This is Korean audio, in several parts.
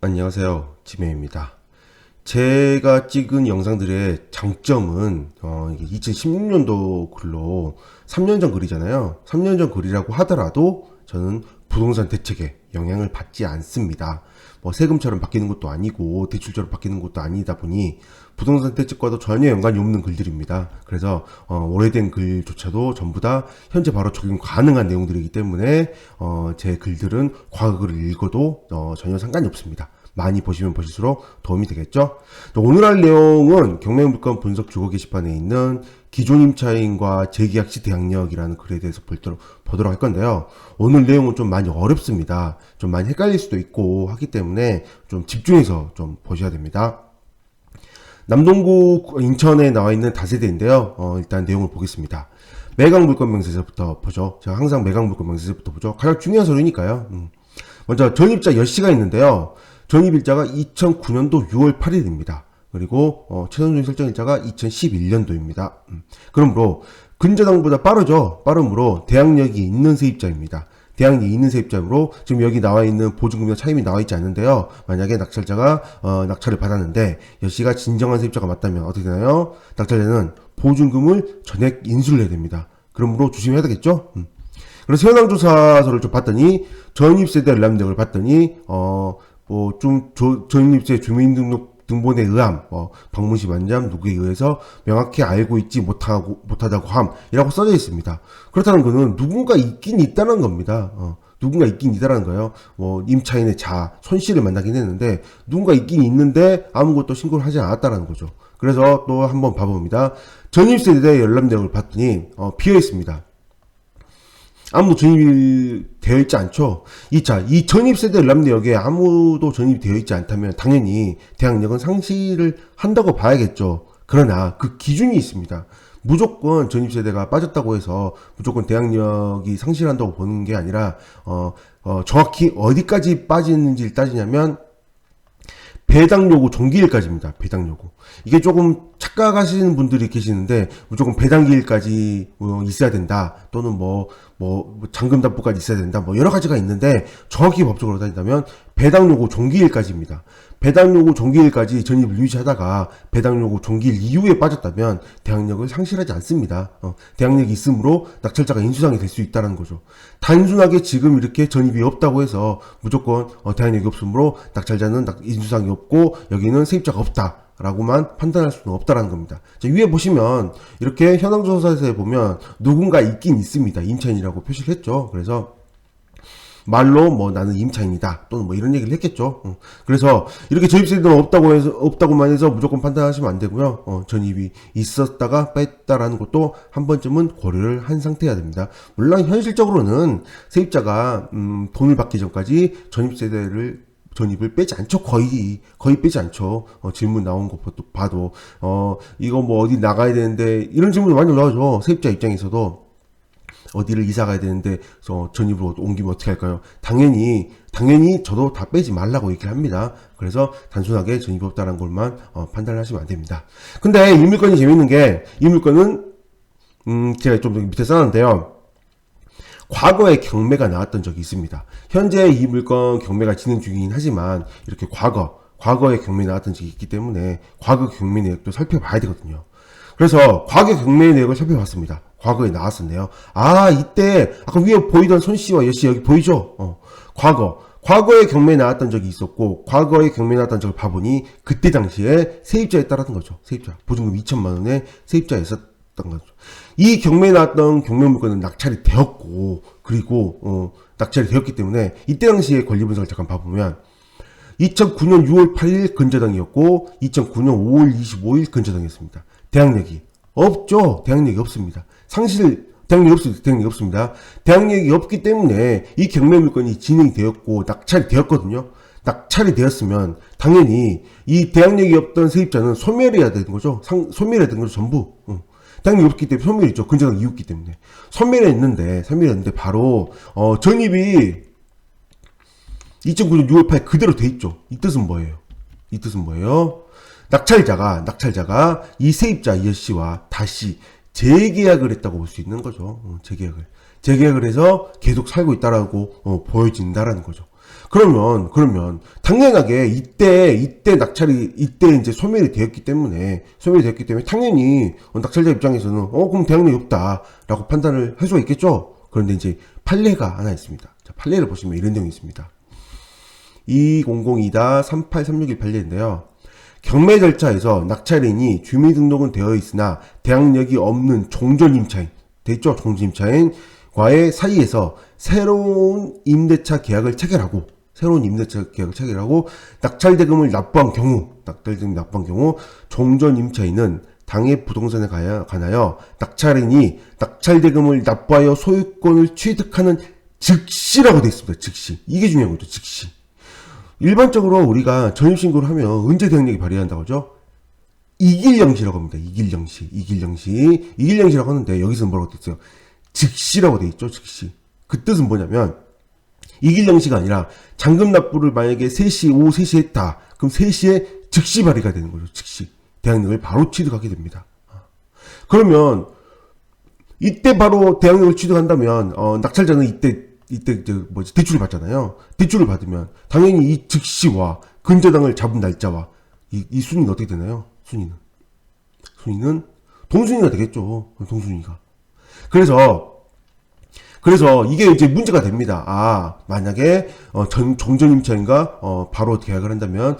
안녕하세요. 지메입니다. 제가 찍은 영상들의 장점은 이게 2016년도 글로 3년 전 글이잖아요. 3년 전 글이라고 하더라도 저는 부동산 대책에 영향을 받지 않습니다. 뭐 세금처럼 바뀌는 것도 아니고 대출처럼 바뀌는 것도 아니다 보니 부동산 대책과도 전혀 연관이 없는 글들입니다. 그래서 오래된 글조차도 전부 다 현재 바로 적용 가능한 내용들이기 때문에 제 글들은 과거 글을 읽어도 전혀 상관이 없습니다. 많이 보시면 보실수록 도움이 되겠죠. 오늘 할 내용은 경매물건 분석 주거 게시판에 있는 기존 임차인과 재계약 시 대항력이라는 글에 대해서 보도록 할 건데요. 오늘 내용은 좀 많이 어렵습니다. 좀 많이 헷갈릴 수도 있고 하기 때문에 좀 집중해서 좀 보셔야 됩니다. 남동구 인천에 나와 있는 다세대인데요. 일단 내용을 보겠습니다. 매각 물건 명세서부터 보죠. 제가 항상 매각 물건 명세서부터 보죠. 가장 중요한 서류니까요. 먼저 전입자 여시가 있는데요. 전입일자가 2009년도 6월 8일입니다. 그리고 최선준 설정일자가 2011년도입니다. 그러므로 근저당보다 빠르므로 대항력이 있는 세입자입니다. 대항력이 있는 세입자로 지금 여기 나와 있는 보증금과 차임이 나와 있지 않는데요. 만약에 낙찰자가 낙찰을 받았는데 여씨가 진정한 세입자가 맞다면 어떻게 되나요? 낙찰자는 보증금을 전액 인수를 해야 됩니다. 그러므로 조심해야 되겠죠? 그래서 현황조사서를 좀 봤더니 전입세대 열람등을 봤더니 전입세 주민등록등본에 의함, 방문시 만잠 누구에 의해서 명확히 알고 있지 못하다고 함이라고 써져 있습니다. 그렇다는 것은 누군가 있긴 있다는 겁니다. 누군가 있긴 있다는 거예요. 임차인의 손씨를 만나긴 했는데 누군가 있긴 있는데 아무것도 신고를 하지 않았다는 거죠. 그래서 또 한번 봐봅니다. 전입세대 열람등을 봤더니 비어 있습니다. 아무도 전입이 되어 있지 않죠. 이 전입세대 열람내역에 아무도 전입이 되어 있지 않다면 당연히 대항력은 상실을 한다고 봐야겠죠. 그러나 그 기준이 있습니다. 무조건 전입세대가 빠졌다고 해서 무조건 대항력이 상실한다고 보는 게 아니라 정확히 어디까지 빠지는지를 따지냐면 배당요구 종기일까지입니다. 배당요구. 이게 조금 착각하시는 분들이 계시는데 무조건 배당기일까지 있어야 된다. 또는 잔금납부까지 있어야 된다. 여러 가지가 있는데 정확히 법적으로 따진다면 배당요구 종기일까지입니다. 배당요구 종기일까지 전입을 유지하다가 배당요구 종기일 이후에 빠졌다면 대항력을 상실하지 않습니다. 대항력이 있으므로 낙찰자가 인수상이 될 수 있다는 거죠. 단순하게 지금 이렇게 전입이 없다고 해서 무조건 대항력이 없으므로 낙찰자는 인수상이 없고 여기는 세입자가 없다 라고만 판단할 수는 없다라는 겁니다. 자, 위에 보시면 이렇게 현황조사에서 보면 누군가 있긴 있습니다. 임차인이라고 표시를 했죠. 그래서 말로 나는 임차인이다 또는 이런 얘기를 했겠죠. 그래서 이렇게 전입세대는 없다고만 해서 무조건 판단하시면 안 되고요. 전입이 있었다가 뺐다라는 것도 한 번쯤은 고려를 한 상태여야 됩니다. 물론 현실적으로는 세입자가 돈을 받기 전까지 전입을 빼지 않죠. 거의 빼지 않죠. 질문 나온 거 봐도 이거 어디 나가야 되는데 이런 질문이 많이 올라오죠. 세입자 입장에서도 어디를 이사 가야 되는데 전입으로 옮기면 어떻게 할까요? 당연히 저도 다 빼지 말라고 얘기를 합니다. 그래서 단순하게 전입이 없다는 것만 판단을 하시면 안 됩니다. 근데 이 물건이 재밌는 게 이 물건은 제가 좀 더 밑에 써놨는데요. 과거에 경매가 나왔던 적이 있습니다. 현재 이 물건 경매가 진행 중이긴 하지만 이렇게 과거에 경매 나왔던 적이 있기 때문에 과거 경매 내역도 살펴봐야 되거든요. 그래서 과거 경매 내역을 살펴봤습니다. 과거에 나왔었네요. 이때 아까 위에 보이던 손씨와 여씨 여기 보이죠? 과거에 경매 나왔던 적이 있었고 과거에 경매 나왔던 적을 봐보니 그때 당시에 세입자였다라는 거죠. 세입자 보증금 2천만 원에 세입자였었던 거죠. 이 경매에 나왔던 경매 물건은 낙찰이 되었고 그리고 낙찰이 되었기 때문에 이때 당시에 권리분석을 잠깐 봐보면 2009년 6월 8일 근저당이었고 2009년 5월 25일 근저당이었습니다. 대항력이 없죠. 대항력이 없습니다. 대항력이 없습니다. 대항력이 없기 때문에 이 경매 물건이 진행이 되었고 낙찰이 되었거든요. 낙찰이 되었으면 당연히 이 대항력이 없던 세입자는 소멸해야 되는 거죠. 소멸해야 되는 거죠. 전부. 대항력이 없기 때문에 소멸이 있죠. 근저당 이웃기 때문에. 소멸했는데 바로 전입이 2009년 6월 8일 그대로 돼 있죠. 이 뜻은 뭐예요? 낙찰자가 이 세입자 이씨와 다시 재계약을 했다고 볼 수 있는 거죠. 재계약을 해서 계속 살고 있다라고 보여진다라는 거죠. 그러면 당연하게 이때 낙찰이 이때 이제 소멸이 되었기 때문에 당연히 낙찰자 입장에서는 그럼 대항력이 없다라고 판단을 할 수가 있겠죠. 그런데 이제 판례가 하나 있습니다. 자, 판례를 보시면 이런 내용이 있습니다. 2002-38361 판례인데요. 경매 절차에서 낙찰인이 주민등록은 되어 있으나 대항력이 없는 종전임차인, 됐죠? 종전임차인과의 사이에서 새로운 임대차 계약을 체결하고 낙찰대금을 납부한 경우 종전임차인은 당해 부동산에 관하여 낙찰인이 낙찰대금을 납부하여 소유권을 취득하는 즉시라고 되어 있습니다. 즉시. 이게 중요한 거죠. 즉시. 일반적으로 우리가 전입신고를 하면 언제 대항력이 발휘한다고 하죠? 이길영시라고 합니다. 이길영시라고 하는데 여기서 뭐라고 되어 있어요? 즉시라고 되어 있죠. 즉시. 그 뜻은 뭐냐면 이길영시가 아니라 잔금 납부를 만약에 오후 3시에 했다. 그럼 3시에 즉시 발휘가 되는 거죠. 즉시. 대항력을 바로 취득하게 됩니다. 그러면 이때 바로 대항력을 취득한다면 낙찰자는 이때 대출을 받잖아요. 대출을 받으면 당연히 이 즉시와 근저당을 잡은 날짜와 이 순위는 어떻게 되나요? 순위는 동순위가 되겠죠. 동순위가. 그래서 이게 이제 문제가 됩니다. 만약에 종전임차인과 바로 계약을 한다면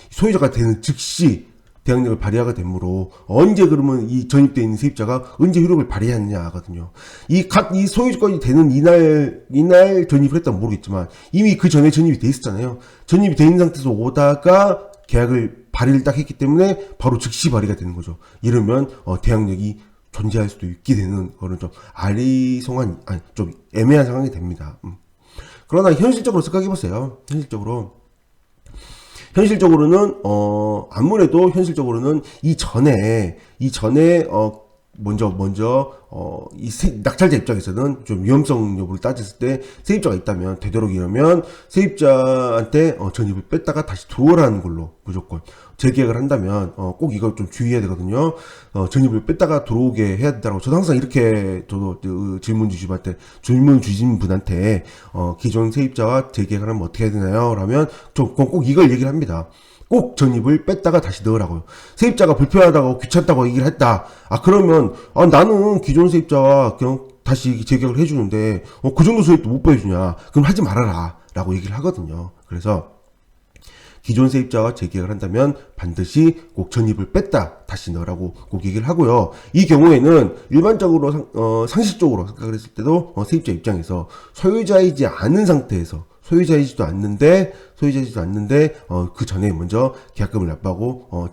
소유자가 되는 즉시 대항력을 발휘하게 되므로 언제 그러면 이 전입되어 있는 세입자가 언제 효력을 발휘하느냐 하거든요. 이 소유권이 되는 이날 전입을 했다면 모르겠지만 이미 그 전에 전입이 돼 있었잖아요. 전입이 돼 있는 상태에서 오다가 계약을 발휘를 딱 했기 때문에 바로 즉시 발휘가 되는 거죠. 이러면 대항력이 존재할 수도 있게 되는 그런 좀 좀 애매한 상황이 됩니다. 그러나 현실적으로 생각해보세요. 현실적으로는 아무래도 현실적으로는 이전에 먼저 이 낙찰자 입장에서는 좀 위험성 여부를 따졌을 때 세입자가 있다면 되도록이면 세입자한테 전입을 뺐다가 다시 들어오라는 걸로 무조건 재계약을 한다면 꼭 이거 좀 주의해야 되거든요. 전입을 뺐다가 들어오게 해야 된다고 저도 항상 이렇게 질문 주신 분한테 기존 세입자와 재계약을 하면 어떻게 해야 되나요? 라면 꼭 이걸 얘기를 합니다. 꼭 전입을 뺐다가 다시 넣으라고요. 세입자가 불편하다고 귀찮다고 얘기를 했다. 그러면 나는 기존 세입자와 그냥 다시 재계약을 해주는데 그 정도 수입도 못 빼주냐? 그럼 하지 말아라 라고 얘기를 하거든요. 그래서 기존 세입자와 재계약을 한다면 반드시 꼭 전입을 뺐다 다시 넣으라고 꼭 얘기를 하고요. 이 경우에는 일반적으로 상식적으로 생각을 했을 때도 세입자 입장에서 소유자이지 않은 상태에서 소유자이지도 않는데 그 전에 먼저 계약금을 납부하고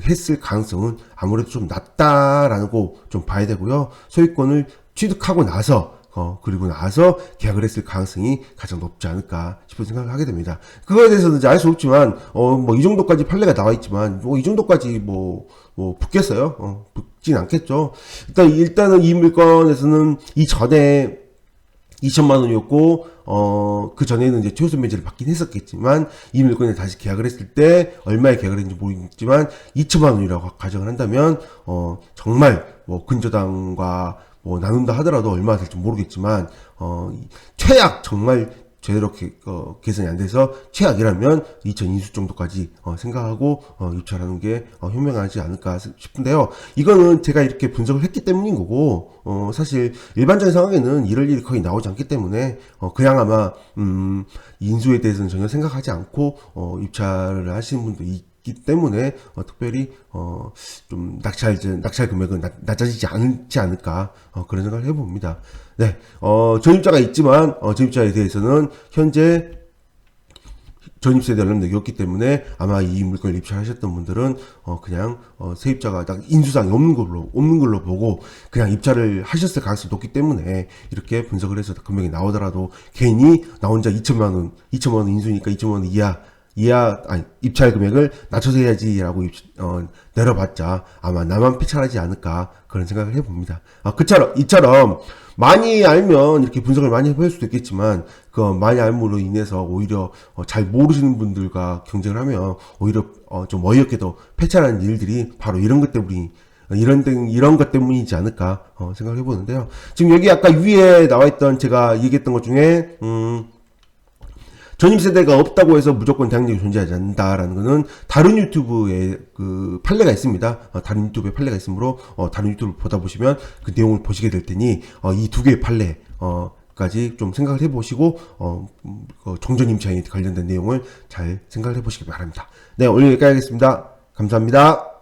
했을 가능성은 아무래도 좀 낮다라고 좀 봐야 되고요. 소유권을 취득하고 나서 그리고 나서 계약을 했을 가능성이 가장 높지 않을까 싶은 생각을 하게 됩니다. 그거에 대해서는 이제 알 수 없지만 이 정도까지 판례가 나와 있지만 이 정도까지 붙겠어요? 붙진 않겠죠. 일단은 이 물건에서는 이전에 2천만 원이었고 그 전에는 이제 최우선 매제를 받긴 했었겠지만 이 물건에 다시 계약을 했을 때 얼마에 계약을 했는지 모르겠지만 2천만 원이라고 가정을 한다면 정말 근저당과 나눈다 하더라도 얼마나 될지 모르겠지만 최악 정말 제대로 개선이 안 돼서 최악이라면 2천 인수 정도까지 생각하고 입찰하는 게 현명하지 않을까 싶은데요. 이거는 제가 이렇게 분석을 했기 때문인 거고 사실 일반적인 상황에는 이럴 일이 거의 나오지 않기 때문에 그냥 아마 인수에 대해서는 전혀 생각하지 않고 입찰을 하시는 분도 있기 때문에 특별히 좀 낙찰 금액은 낮아지지 않지 않을까 그런 생각을 해봅니다. 네, 전입자가 있지만 전입자에 대해서는 현재 전입세대 연령력이 없기 때문에 아마 이 물건을 입찰하셨던 분들은 그냥 세입자가 딱 인수상이 없는 걸로 보고 그냥 입찰을 하셨을 가능성이 높기 때문에 이렇게 분석을 해서 금액이 나오더라도 괜히 나 혼자 2천만 원 인수니까 2천만 원 입찰 금액을 낮춰서 해야지라고 내려봤자 아마 나만 피찰하지 않을까 그런 생각을 해봅니다. 이처럼 많이 알면 이렇게 분석을 많이 해볼 수도 있겠지만 그 많이 알므로 인해서 오히려 잘 모르시는 분들과 경쟁을 하면 오히려 좀 어이없게도 패찰하는 일들이 바로 이런 것 때문이지 않을까 생각을 해보는데요. 지금 여기 아까 위에 나와있던 제가 얘기했던 것 중에 전임 세대가 없다고 해서 무조건 대항력이 존재하지 않는다라는 거는 다른 유튜브에 그 판례가 있습니다. 다른 유튜브에 판례가 있으므로 다른 유튜브를 보다 보시면 그 내용을 보시게 될 테니 이 두 개의 판례 까지 좀 생각을 해보시고 정전 임차인에 관련된 내용을 잘 생각을 해보시기 바랍니다. 네, 오늘 여기까지 하겠습니다. 감사합니다.